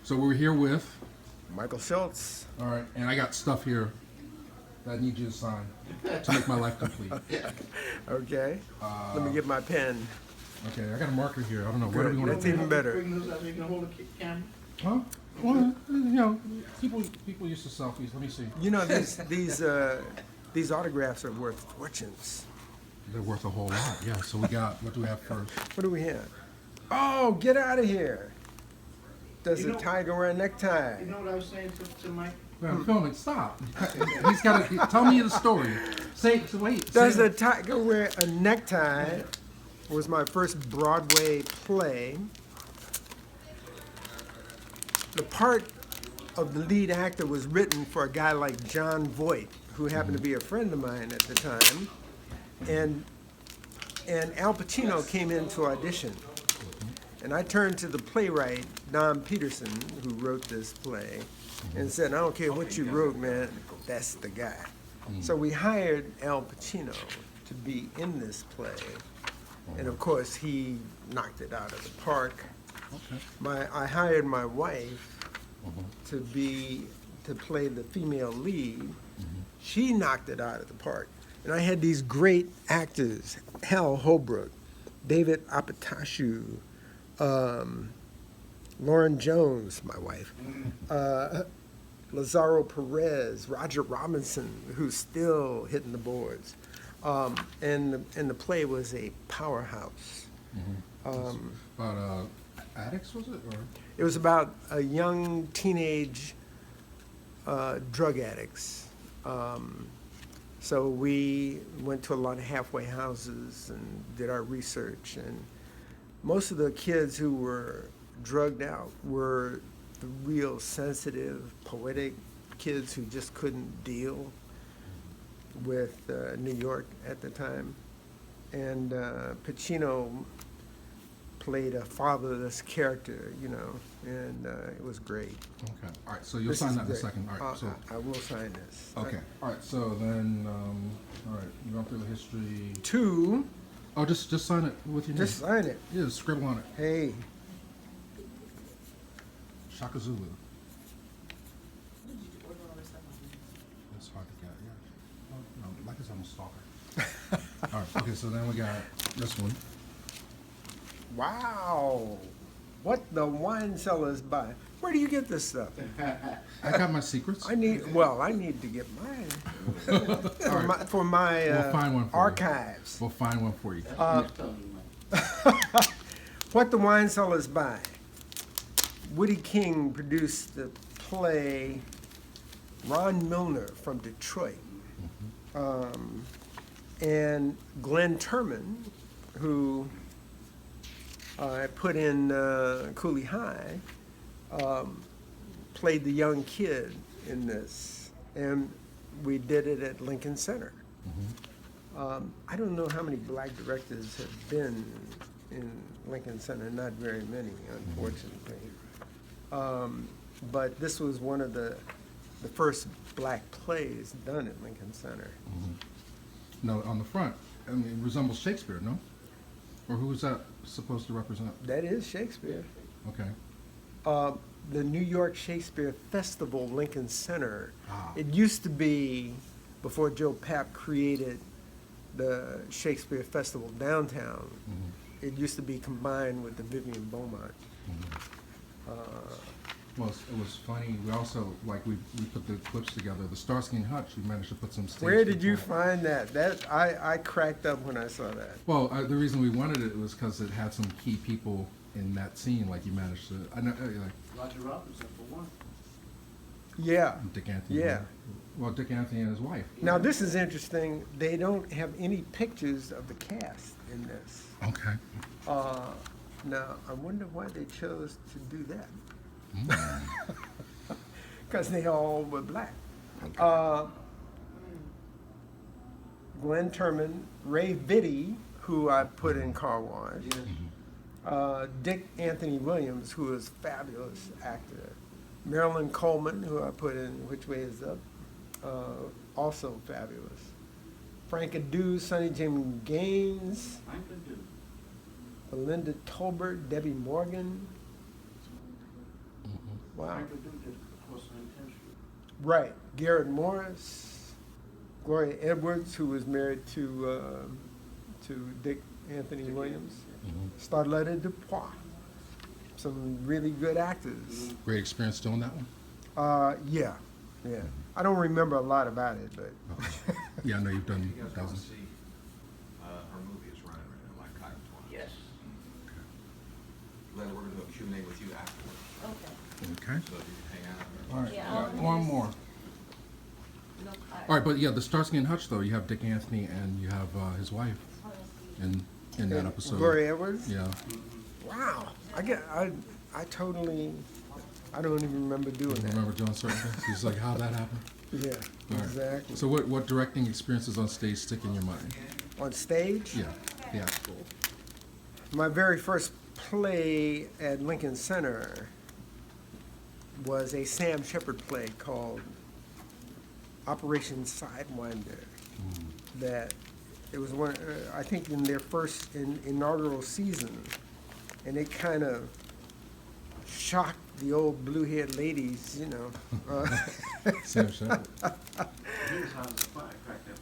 So we're here with, Michael Schultz. all right, and I got stuff here that I need you to sign to make my life complete. Okay. Let me get my pen. Okay, I got a marker here. I don't know. Where do we Good. want That's to even better. Bring those out so you can hold the camera. Huh? Well, you know, people used to selfies. Let me see. You know, these autographs are worth fortunes. They're worth a whole lot. Yeah. So we got. What do we have first? What do we have? Oh, get out of here. Does You a know- tiger wear a necktie? You know what I was saying to Mike? I'm filming. Stop. He's got to tell me the story. Say. So wait. Does say a tiger wear a necktie? Was my first Broadway play. The part of the lead actor was written for a guy like John Voight, who happened to be a friend of mine at the time, and Al Pacino came in to audition, and I turned to the playwright Don Peterson, who wrote this play, and said, "I don't care what you wrote, man, that's the guy." So we hired Al Pacino to be in this play, and of course he knocked it out of the park. Okay. I hired my wife to play the female lead. She knocked it out of the park. And I had these great actors, Hal Holbrook, David Apatashu, Lauren Jones, my wife, Lazaro Perez, Roger Robinson, who's still hitting the boards. And the play was a powerhouse. About addicts, was it? Or It was about a young teenage drug addicts. So we went to a lot of halfway houses and did our research. And most of the kids who were drugged out were the real sensitive, poetic kids who just couldn't deal with New York at the time. And Pacino played a fatherless character, you know, and it was great. okay. All right. So you'll This sign is that in a great. second. All right. So I will sign this. okay. All right. So then, all right. You run through the history. Two, Oh, just sign it with your name. just sign it. Yeah, scribble on it. Hey, Shaka Zulu. That's hard to get. Yeah. Oh, no, like it's on a stalker. All right. Okay. So then we got this one. wow. What the wine cellars buy. Where do you get this stuff? I got my secrets. I need to get mine All right. for my We'll find one for you. archives. We'll find one for you. I'm telling you, Mike. What the wine cellars buy. Woody King produced the play. Ron Milner from Detroit, and Glenn Turman, who I put in Cooley High, played the young kid in this, and we did it at Lincoln Center. I don't know how many black directors have been in Lincoln Center, not very many, unfortunately. But this was one of the first black plays done at Lincoln Center. No, on the front. I mean, it resembles Shakespeare, no? Or who is that supposed to represent? That is Shakespeare. Okay. The New York Shakespeare Festival, Lincoln Center. Ah. It used to be, before Joe Papp created the Shakespeare Festival downtown, it used to be combined with the Vivian Beaumont. Well, it was funny. We also, like, we put the clips together. The Starsky and Hutch, we managed to put some stage. Where did you people- find that? I cracked up when I saw that. Well, the reason we wanted it was because it had some key people in that scene. Like, you managed to, I know, like Roger Robinson for one. Yeah. Dick Anthony. Yeah. Well, Dick Anthony and his wife. Now this is interesting. They don't have any pictures of the cast in this. Okay. Now I wonder why they chose to do that. Because they all were black. Glenn Turman, Ray Vitti, who I put in Car Wash, Dick Anthony Williams, who is a fabulous actor, Marilyn Coleman, who I put in Which Way Is Up, also fabulous. Frank Adu, Sonny Jim Gaines, Mike could do. Belinda Tolbert, Debbie Morgan. Wow. Michael Duke did, of course, on 10th Street. Right. Garrett Morris, Gloria Edwards, who was married to Dick Anthony Williams, Starletta Dupois. Some really good actors. Great experience doing that one? Yeah. I don't remember a lot about it, but Yeah, I know you've done You guys want to dozens. see, her movie is running right now, like Kite Twice. Yes. Linda, we're gonna do a Q&A with you afterwards, Okay. so you can hang out. All right, Yeah, one more. Look, All right, but yeah, the Starsky and Hutch though, you have Dick Anthony and you have his wife in that episode. Gloria Edwards. Yeah. Wow. I totally, I don't even remember doing You that. remember doing certain things? He's like, how'd that happen? Yeah, All right. exactly. So what directing experiences on stage stick in your mind? On stage, Yeah, theatrical. my very first play at Lincoln Center was a Sam Shepard play called Operation Sidewinder. That it was one, I think, in their first inaugural season, and it kind of shocked the old blue-haired ladies, you know. Sam Shepard. He was hot as a firecracker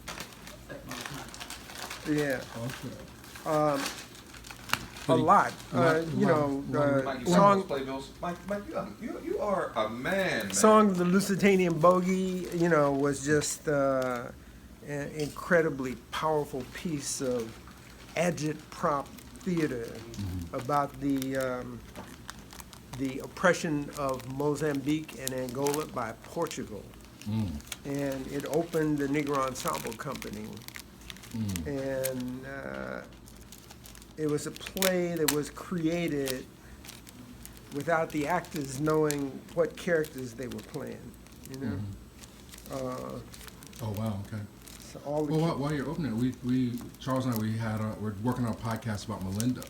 at one time. Yeah, Okay. a lot. You know, Mike, you song, playbills. Mike, you are a man. song "The Lusitanian Bogey," you know, was just an incredibly powerful piece of agitprop theater about the oppression of Mozambique and Angola by Portugal. And it opened the Negro Ensemble Company. And it was a play that was created without the actors knowing what characters they were playing, you know? Oh wow, okay. So all the Well, while you're opening it, we Charles and I, we're working on a podcast about Melinda.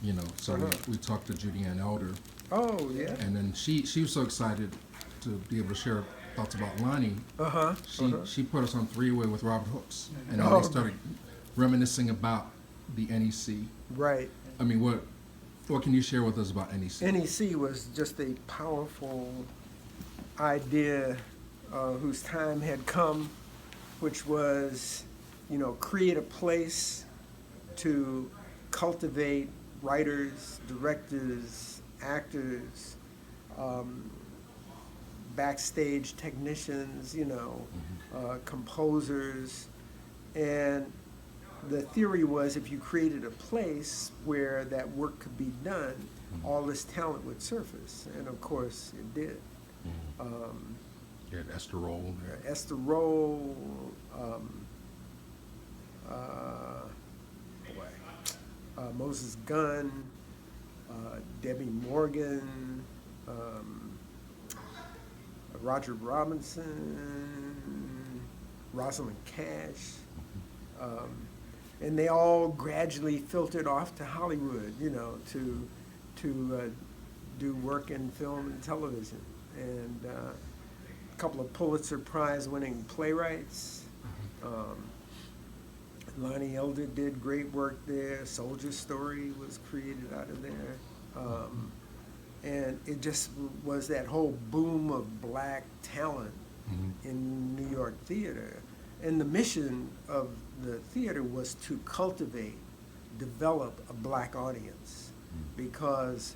You know, so we talked to Judy Ann Elder, oh, yeah. and then she was so excited to be able to share thoughts about Lonnie. Uh-huh. She put us on three-way with Robert Hooks, and then Oh. they started reminiscing about the NEC. Right. I mean, what can you share with us about NEC? NEC was just a powerful idea whose time had come, which was, you know, create a place to cultivate writers, directors, actors, backstage technicians, you know, composers. And the theory was if you created a place where that work could be done, all this talent would surface. And of course, it did. You had Esther Roll there. Esther Roll, Moses Gunn, Debbie Morgan, Roger Robinson, Rosalind Cash, and they all gradually filtered off to Hollywood, you know, to do work in film and television, and a couple of Pulitzer Prize-winning playwrights. Lonnie Elder did great work there. Soldier Story was created out of there. And it just was that whole boom of black talent in New York theater. And the mission of the theater was to cultivate, develop a black audience, because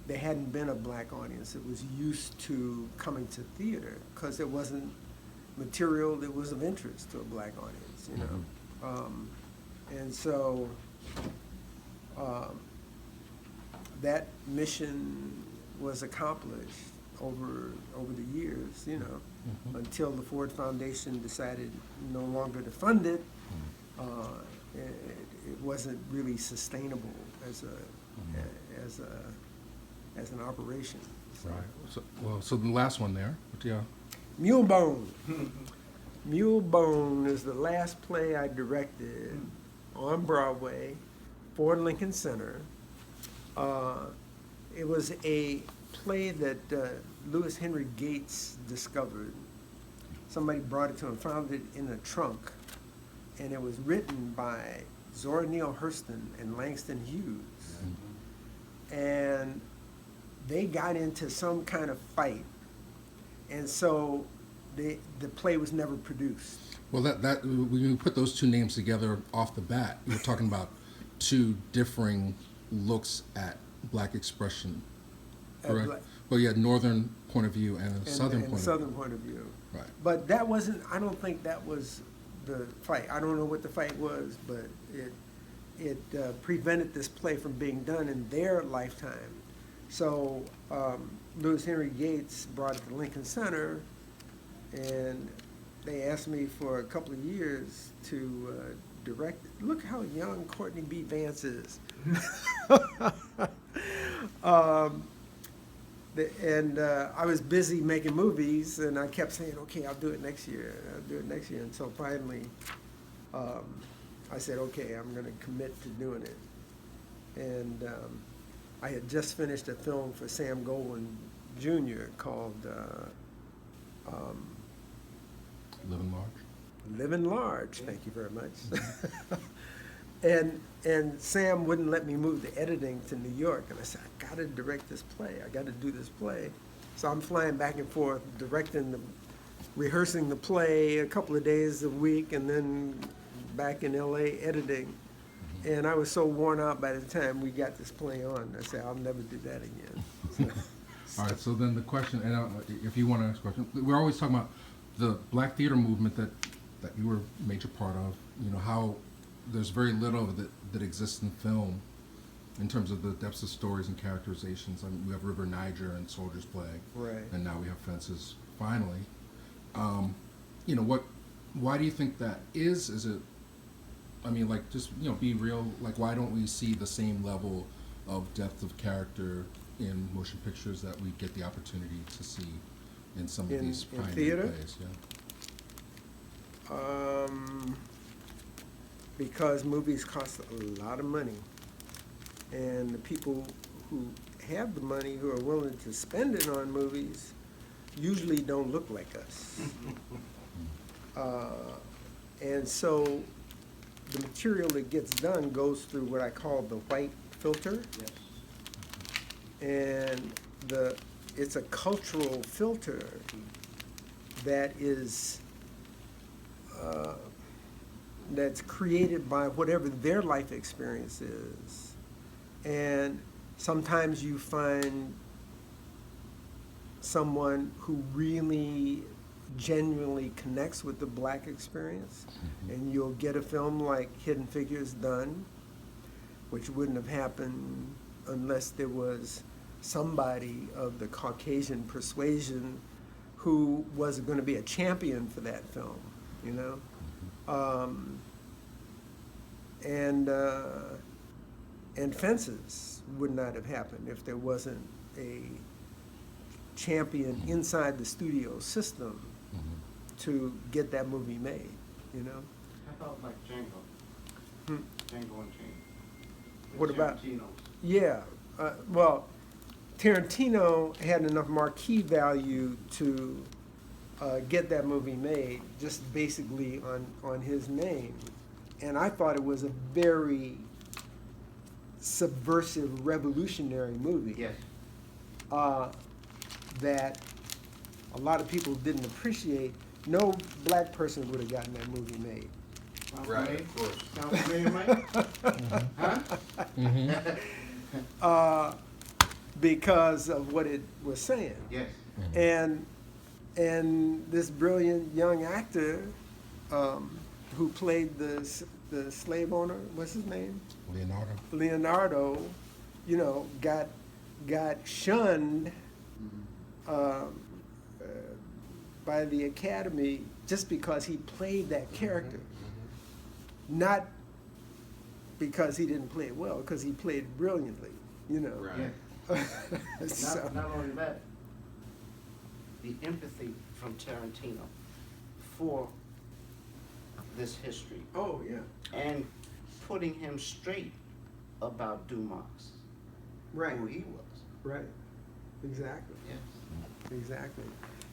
there hadn't been a black audience that was used to coming to theater, because there wasn't material that was of interest to a black audience, you know. And so that mission was accomplished over the years, you know, until the Ford Foundation decided no longer to fund it. It wasn't really sustainable as an operation. So. Right. So the last one there. Yeah. Mulebone. Mulebone is the last play I directed on Broadway for Lincoln Center. It was a play that Louis Henry Gates discovered. Somebody brought it to him, found it in a trunk, and it was written by Zora Neale Hurston and Langston Hughes. And they got into some kind of fight, and so the play was never produced. Well, that when you put those two names together off the bat, you're talking about two differing looks at black expression, correct? Well, you had northern point of view and a southern point of view. Southern point of view. Right. But that wasn't. I don't think that was the fight. I don't know what the fight was, but it prevented this play from being done in their lifetime. So Louis Henry Gates brought it to Lincoln Center, and they asked me for a couple of years to direct it. Look how young Courtney B. Vance is. I was busy making movies, and I kept saying, okay, I'll do it next year. I'll do it next year. Until finally, I said, okay, I'm going to commit to doing it. And I had just finished a film for Sam Goldwyn Jr. called Living Large. Living Large. Thank you very much. And Sam wouldn't let me move the editing to New York, and I said, I got to direct this play. I got to do this play. So I'm flying back and forth, rehearsing the play a couple of days a week, and then back in LA editing. And I was so worn out by the time we got this play on. I said, I'll never do that again. All right, so then the question, and if you want to ask a question, we're always talking about the black theater movement that you were a major part of, you know, how there's very little of it that exists in film in terms of the depths of stories and characterizations. I mean, we have River Niger and Soldier's Play, Right. and now we have Fences, finally. You know, why do you think that is? Is it, I mean, like, just, you know, be real, like, why don't we see the same level of depth of character in motion pictures that we get the opportunity to see in some of these in pioneer theater? plays? Yeah. Because movies cost a lot of money, and the people who have the money, who are willing to spend it on movies, usually don't look like us. And so the material that gets done goes through what I call the white filter. Yes. And it's a cultural filter that is that's created by whatever their life experience is. And sometimes you find someone who really genuinely connects with the black experience, and you'll get a film like Hidden Figures done, which wouldn't have happened unless there was somebody of the Caucasian persuasion who was going to be a champion for that film, you know? And Fences would not have happened if there wasn't a champion inside the studio system to get that movie made, you know? I thought like Django. Hmm. Django and Jane. What about- Tarantino's. Yeah, well, Tarantino had enough marquee value to get that movie made, just basically on his name. And I thought it was a very subversive, revolutionary movie. Yes. That a lot of people didn't appreciate. No black person would have gotten that movie made. Right, of course. Sound familiar, Mike? Huh? Because of what it was saying. Yes. And this brilliant young actor who played the slave owner, what's his name? Leonardo, you know, got shunned by the Academy just because he played that character. Not because he didn't play it well, because he played it brilliantly, you know. Right. Yes. So- Not only that, the empathy from Tarantino for this history Oh, yeah. and putting him straight about Dumas, Right. who he was. Right. Exactly. Yes. Exactly.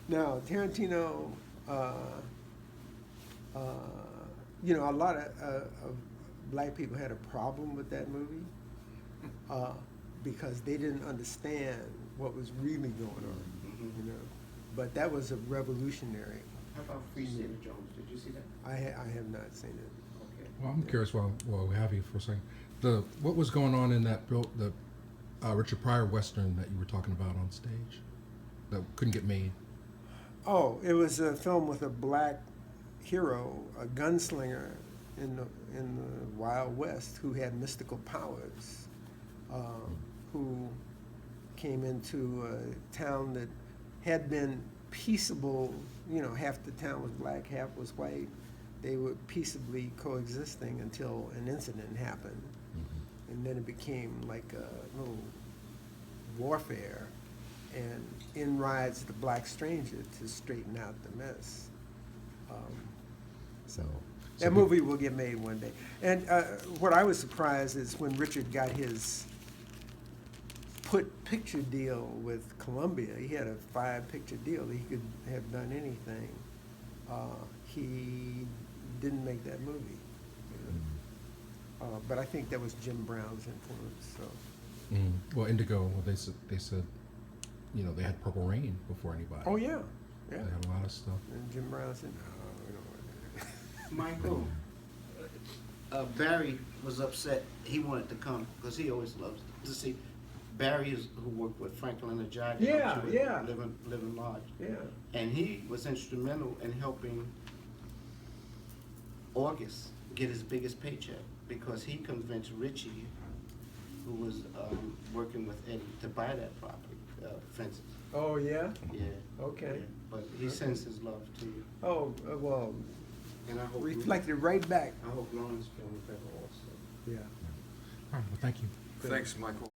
Now, Tarantino, you know, a lot of black people had a problem with that movie because they didn't understand what was really going on, Mhm. you know. But that was a revolutionary. How about Free State of Jones? Did you see that? I have not seen it. Okay. Well, I'm curious while we have you for a second. What was going on in that the Richard Pryor Western that you were talking about on stage that couldn't get made? Oh, it was a film with a black hero, a gunslinger in the Wild West who had mystical powers, who came into a town that had been peaceable. You know, half the town was black, half was white. They were peaceably coexisting until an incident happened, and then it became like a little warfare. And in rides the black stranger to straighten out the mess. So that So movie will get made one day. And what I was surprised is when Richard got his picture deal with Columbia. He had a 5-picture deal. He could have done anything. He didn't make that movie. You know? But I think that was Jim Brown's influence. So. Well, Indigo. Well, they said, you know, they had Purple Rain before anybody. Oh yeah, They yeah. had a lot of stuff. And Jim Brown said, "No, we don't want that." Michael, Barry was upset. He wanted to come because he always loves to see. Barry is who worked with Franklin and Ajay. Yeah, yeah. Living Large. Yeah. And he was instrumental in helping August get his biggest paycheck because he convinced Richie, who was working with Eddie, to buy that property, Fences. Oh yeah. Yeah. Okay. Yeah. But he sends his love to you, Oh well, and I hope reflected right back. I hope Lawrence feels better also. Yeah. All right. Well, thank you. Thanks, Michael.